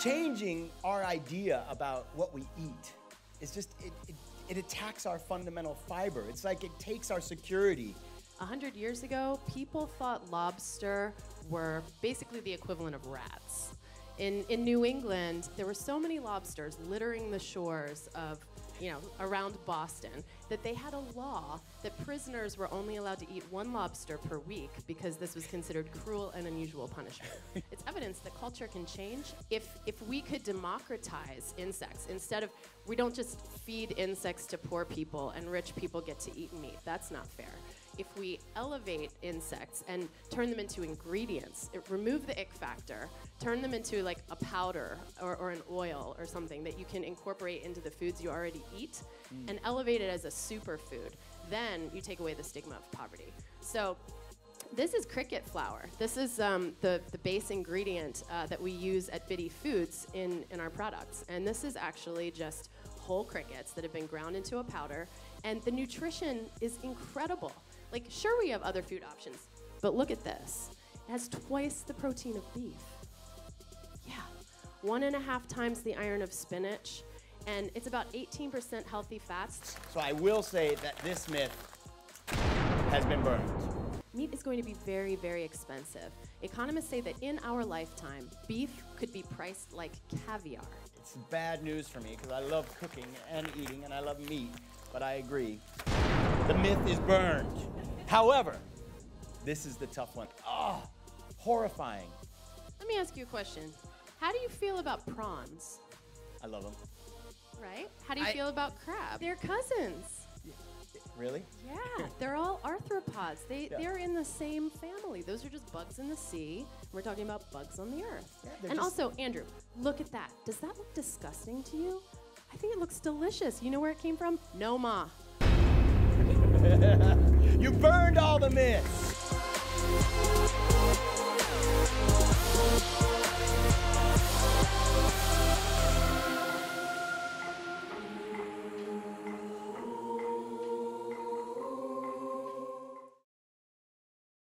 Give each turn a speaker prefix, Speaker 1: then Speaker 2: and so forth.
Speaker 1: changing our idea about what we eat is just, it attacks our fundamental fiber. It's like it takes our security.
Speaker 2: 100 years ago, people thought lobster were basically the equivalent of rats. In New England, there were so many lobsters littering the shores of, around Boston, that they had a law that prisoners were only allowed to eat one lobster per week because this was considered cruel and unusual punishment. It's evidence that culture can change. If we could democratize insects, instead of, we don't just feed insects to poor people and rich people get to eat meat. That's not fair. If we elevate insects and turn them into ingredients, remove the ick factor, turn them into like a powder or an oil or something that you can incorporate into the foods you already eat, and elevate it as a superfood, then you take away the stigma of poverty. So this is cricket flour. This is the base ingredient that we use at Biddy Foods in our products. And this is actually just whole crickets that have been ground into a powder. And the nutrition is incredible. Like, sure, we have other food options, but look at this. It has twice the protein of beef. Yeah, 1.5 times the iron of spinach, and it's about 18% healthy fats.
Speaker 1: So I will say that this myth has been burned.
Speaker 2: Meat is going to be very, very expensive. Economists say that in our lifetime, beef could be priced like caviar.
Speaker 1: It's bad news for me because I love cooking and eating and I love meat, but I agree. The myth is burned. However, this is the tough one. Oh, horrifying.
Speaker 2: Let me ask you a question. How do you feel about prawns?
Speaker 1: I love them.
Speaker 2: Right? How do you feel about crab? They're cousins.
Speaker 1: Really?
Speaker 2: Yeah, they're all arthropods. They're in the same family. Those are just bugs in the sea. We're talking about bugs on the earth.
Speaker 1: Yeah,
Speaker 2: and also, Andrew, look at that. Does that look disgusting to you? I think it looks delicious. You know where it came from? Noma.
Speaker 1: You burned all the myths.